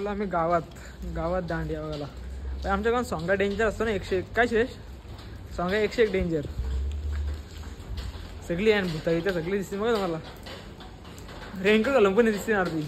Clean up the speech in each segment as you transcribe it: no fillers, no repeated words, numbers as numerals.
आलो आम्ही गावात दांडिया बघायला. आमच्या गावात सोंगा डेंजर असतो ना 101. काय श्रेष सोंगा 101 डेंजर. सगळी आहे भूता इथे सगळी दिसते मग तुम्हाला. रेनकोट घालून पण दिसते ना ती.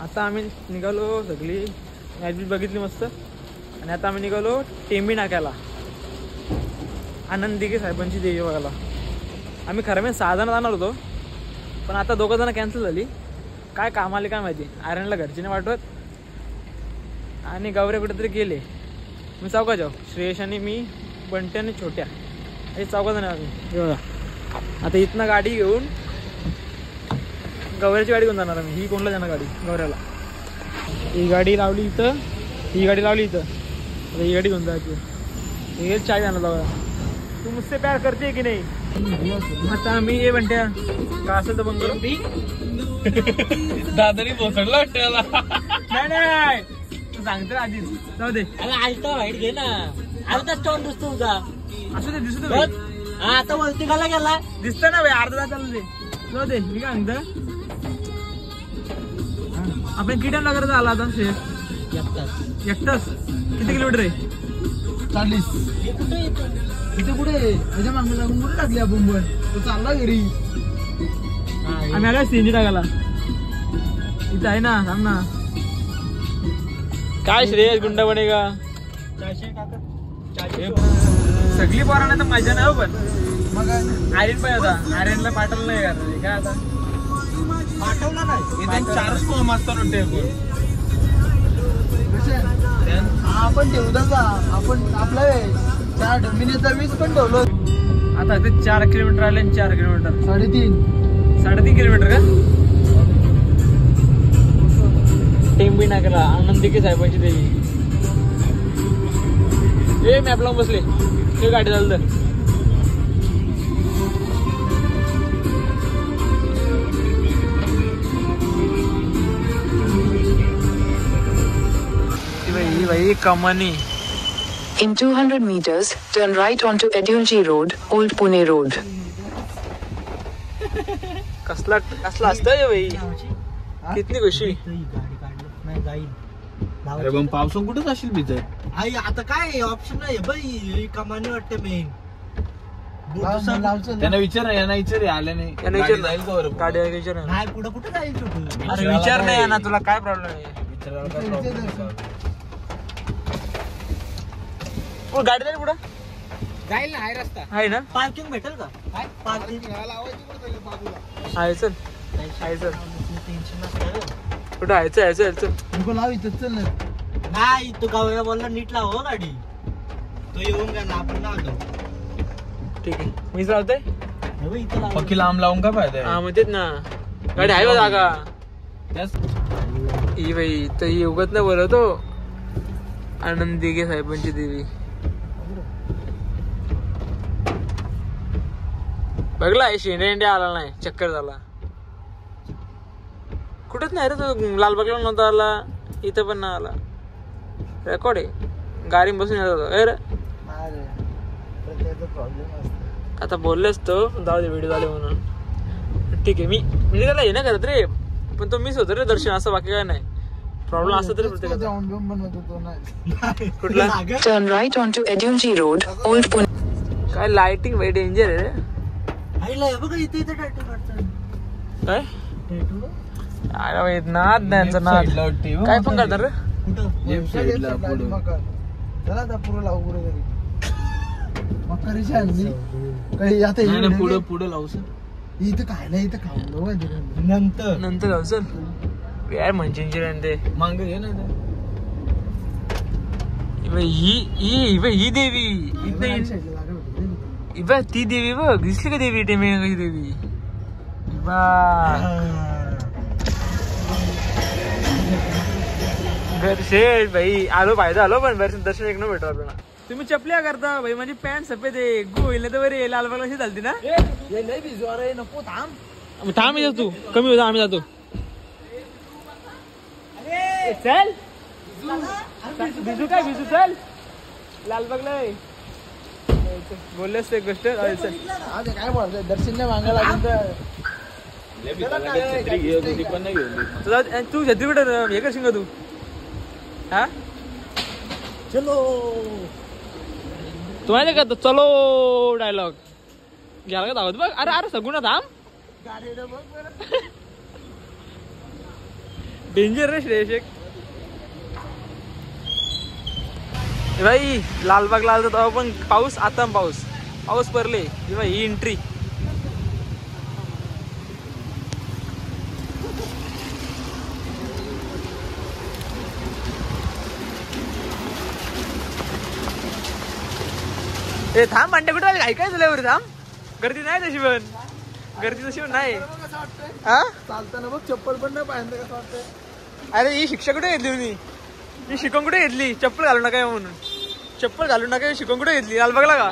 आता आम्ही निघालो सगळी मॅच बी बघितली मस्त. आणि आता आम्ही निघालो टेंबी नाक्याला आनंद दिघे साहेबांची देवी बघायला. आम्ही खरं म्हणजे 6 जण जाणार होतो पण आता 2 जण कॅन्सल झाली. काय काम आले काय माहिती. आर्यनला घरचे नाही पाठवत आणि गौऱ्या कुठेतरी गेले. मी चौका जाऊ श्रेयश आणि मी बंटे आणि छोट्या हे 4 जण आम्ही. बघा आता इथनं गाडी घेऊन गौऱ्याची गाडी घेऊन जाणार आम्ही. ही कोणला जाणार गाडी गौऱ्याला. ही गाडी लावली इथं, ही गाडी लावली इथं. आता ही गाडी घेऊन जायची. हे चाय जाणार जाऊया. तू मुझसे प्यार करते की नाही. आता आम्ही ये म्हणत्या का असं तर बंद करू. दादानी पोचडला वाटतं. नाही तू सांगतो आधी जाऊ दे. आलता वाईट घे ना. अर्धा तोंड दिसतो तुझा. असं ते दिसत आता वरती गाला गेला दिसत ना भाई. अर्धा तास चालू दे. जाऊ दे. मी काय सांगतो आपण किती टाइम लागत आला आता शेफ. एकटाच किती किलोमीटर आहे. 40. इथे कुठे त्याच्या मागं लागून कुठे टाकली आपण पण तो चालला घरी. आम्ही आला सीएनजी टाकायला. इथं आहे ना थांब ना. काय श्रेयस गुंडा बनेगा. सगळी पोरांना तर मजा नाही हो. पण मग आर्यन पण होता. आर्यनला पाठवलं नाही यार. काय आता पाठवला नाही. 4 फॉर्म असतात आपण ठेवता का आपण आपला 4 डमिनीचा 20 पण ठेवलो. आता ते 4 किलोमीटर आले. 4 किलोमीटर 3.5 किलोमीटर का. टेंबी नाक्याला आनंद दिघे साहेबांची देवी. ए मॅप लावून बसले. ते गाडी चालतं. भाई कमानी. In 200 meters, turn right onto Edulji Road, Old Pune Road. कसला असतं भाई. किती खुशी. अरे पण पावसात कुठेच असेल भीतर. आई आता काय ऑप्शन नाही बाई. कमानी वाटते मेन. त्यांना विचार यांना विचार आले नाही. गाडी विचार नाही. पुढे कुठे जाईल छोटू. अरे विचार नाही ना तुला काय प्रॉब्लेम आहे. गाडी जाईल पुढं जाईल ना. आहे रस्ता आहे ना. पार्किंग भेटेल का. काय पार्किंग आहे. चल आहे चल. कुठं आहे. चल चल लाव इथं. चल नाही तू गावाला बोलला नीट लाव हो गाडी. तो येऊन गेला आपण लावतो. ठीक आहे मी चालतोय. पक्की लांब लावून काय फायदा. हा मग तेच ना. गाडी आहे बा जागा. ही बाई तर ही उगत नाही बोलतो. आनंद दिघे साहेबांची देवी. बघला शेंड्या इंडिया आला नाही. चक्कर झाला. कुठेच नाही रे तो. लालबागला नव्हता आला. इथं पण नाही आला. रेकॉर्ड आहे. गाडी बसून येत होता. अरे आता बोललेस तो जाऊ दे व्हिडिओ झाले म्हणून. ठीक आहे मी म्हणजे त्याला हे नाही करत रे. पण तो मिस होतो रे दर्शन. असं बाकी काय नाही. प्रॉब्लेम असतो तरी प्रत्येकाचा. कुठला. Turn right onto Edulji Road, Old Pune. काय लाइटिंग भाई डेंजर आहे रे. बघा इथे इथे टॅटू काढतात. काय अरे भाई नाद त्यांचा नाद. काय पण करतात रे. पुढे पुढे लावू सर. इथं काय नाही. इथं खाऊ नंतर जाऊ सर. यार म्हणजे ते मांग घे ना. ही देवी इबा ती देवी बघ दिसली का देवी टेमेंगाची देवी इबा घरशेठ भाई आलो फायदा आलो पण दर्शन एक न भेटो आपल्याला तुम्ही चपल्या करता भाई माझी पॅन्ट सफेद आहे गोईल तर बरी लालबागला अशी चालती ना नको थांब थांब येतो तू कमी होता आम्ही जातो चल भिजू काय भिजू चल लालबागला बोललेस एक गोष्ट काय बोलतोय दर्शन नाही मागायला तू छत्री कुठे हे करशील का तू हा चलो तू माहिती का चलो डायलॉग घ्यायला का धावत बघ अरे अरे सगुणा थांब डेंजर रे श्रेयश एक भाई लालबागला आलतो तेव्हा पण पाऊस आता पाऊस पडले भाई ही एंट्री ए थांब म्हणते कुठे घाई काय झाल्यावर थांब गर्दी नाही तशी पण गर्दी तशी पण नाही हा चालताना बघ चप्पल पण नाही पाहिजे कसं वाटतंय अरे ही शिक्षा कुठे घेतली मी ही शिकवून कुठे घेतली चप्पल घालू नका म्हणून चप्पल घालू नका शिकवून कुठे घेतली लालबागला का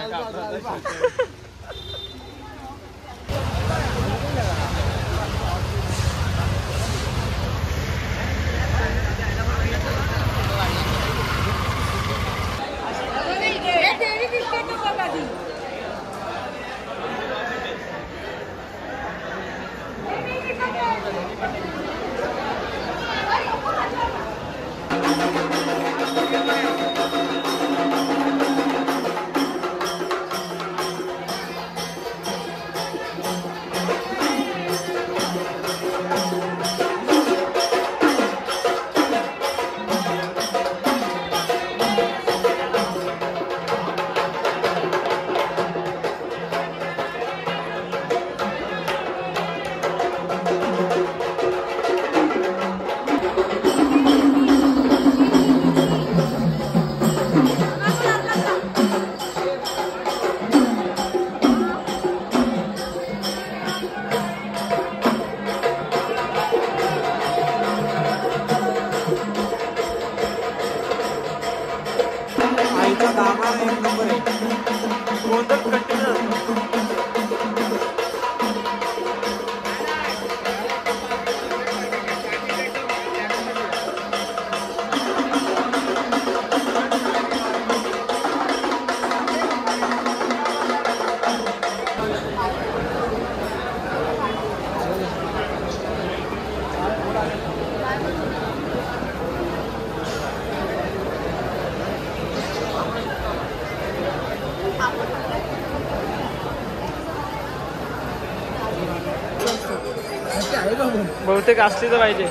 बहुतेक असली तर पाहिजे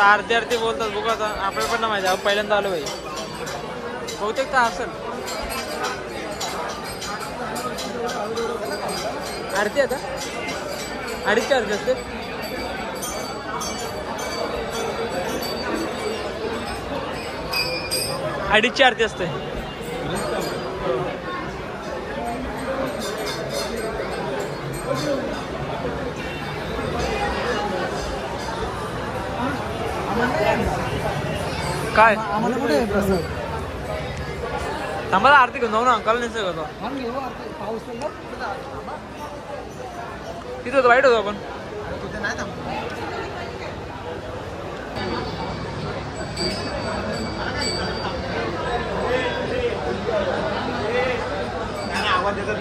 अर्धे अर्धे बोलतात बघू आता आपल्याला पण नाही माहिती पहिल्यांदा आलो भाई बहुतेक तर असेल आरती आता 2.5 आरती असते अडीचची आरती असते काय आम्हाला कुठे प्रसाद आम्हाला आरती घेऊन जाऊ ना अंकाला नाही होतो पाऊस तिथं होतं वाईट होतो आपण नाही थांब आवाज येतात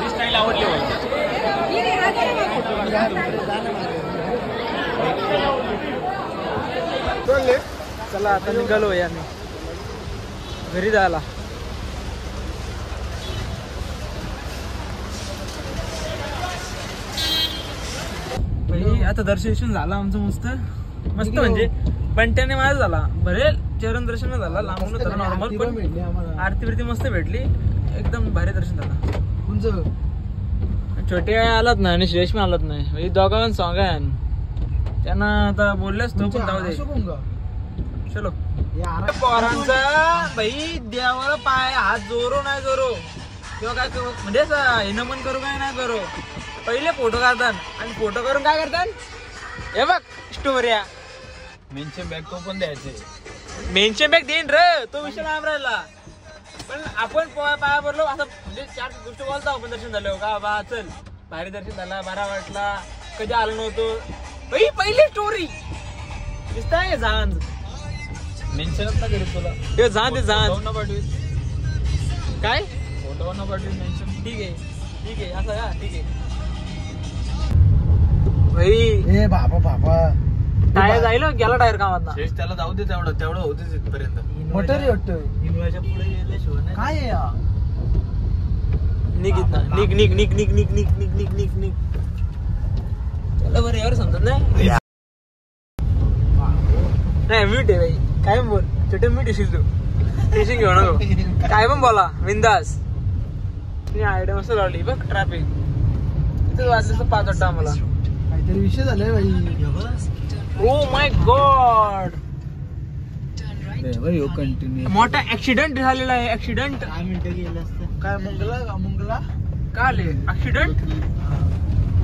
स्टाईल आवडली मला. चला आता निघालो आम्ही घरी जायला. आता दर्शन झालं आमचं मस्त मस्त म्हणजे बंट्याने माझा झाला बरे चरण दर्शन झाला लांबून झालं नॉर्मल पण आरती बिरती मस्त भेटली एकदम भारी दर्शन झालं. छोटे काय आलात नाही आणि श्रेष्ठ आलात नाही दोघांना सॉंग आहे त्यांना आता बोललेच तो पण जाऊ दे चलो. पोरांचा भाई देवाला पाय हात जोरो नाही जोरो किंवा काय म्हणजे हे नमन करू काय नाही करू पहिले फोटो काढतात आणि फोटो करून काय करतात हे बघ स्टोऱ्या मेन्शन बॅग तो पण द्यायचे मेन्शन बॅग देईन र तो विषय लांब राहिला पण आपण पाया पडलो असं म्हणजे 4 गोष्टी बोलतो आपण दर्शन झालं का बा चल भारी दर्शन झाला बरा वाटला कधी आलो नव्हतो पहिली स्टोरी दिसताय झांज मेन्शनच ना करीत तुला ते झांज ते झांज काय फोटो न पाठवी मेन्शन ठीक आहे असं का ठीक आहे भाई बाबा टायर जाईल गेला टायर कामात ना त्याला जाऊ दे तेवढं होतेच इथपर्यंत मोटर वाटतं इनोव्हाच्या पुढे गेल्याशिवाय काय आहे या? निघ चला बरं यावर समजत नाही म्यूट आहे भाई काय पण बोल छोटे म्यूट येशील तू टेन्शन घेऊ नको काय पण बोला बिंदास आयडिया मस्त लावली बघ ट्रॅफिक तिथे वाजलं 5 वाटतं आम्हाला काहीतरी विषय झालाय भाई. ओ माय गॉड कंटिन्यू मोठा ऍक्सिडेंट झालेला आहे ऍक्सिडेंट 10 मिनिटं गेलं असतं. काय मुंगला का आले ऍक्सिडेंट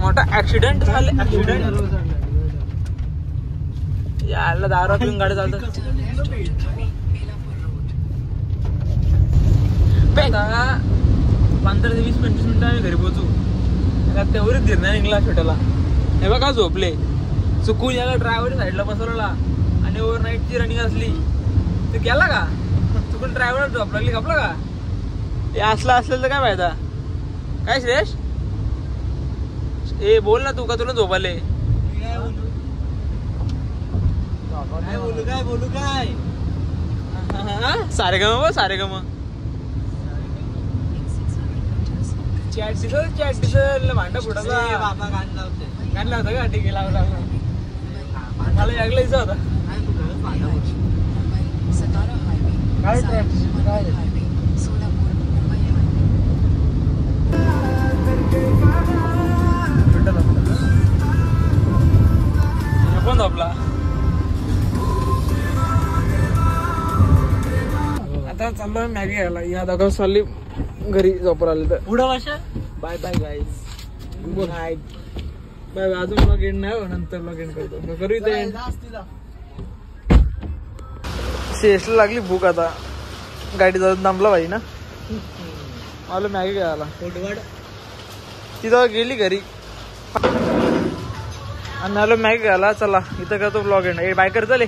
मोठा ऍक्सिडेंट झाले ऍक्सिडेंट याला दारू पिऊन गाडी चालतात 15 ते 20 मिनिटं आम्ही घरी पोहोचू तेवढीच गिरणार निघला छोट्याला हे बघा झोपले चुकून याला ड्रायव्हर साईडला बसवला आणि ओव्हरनाईटची रनिंग असली तर गेला का चुकून ड्रायव्हर झोप लागली खपला का हे असलं तर काय फायदा काय श्रेष ए बोल ना तू का तुला झोपाले काय बोलू सारे गम चॅट भांडा फुटाचा बाबा गाणं लावते गाणला होता का ठीक आहे लावला मला यागला इचा होता काय ट्रॅफिक काय कोण झोपला आता चाललो मॅगी घ्यायला या दोघं चालली घरी झोपला आले तर पुढं भाषा bye bye guys good night bye अजून ब्लॉग एंड नाही हो नंतर ब्लॉग एंड करतो करू इथे शेषला लागली भूक आता गाडी जाऊन थांबला भाई ना आलो मॅगी घ्यायला तिथं गेली घरी आणि आलो मॅगी घ्यायला चला इथं करतो ब्लॉग एंड बाय कर चले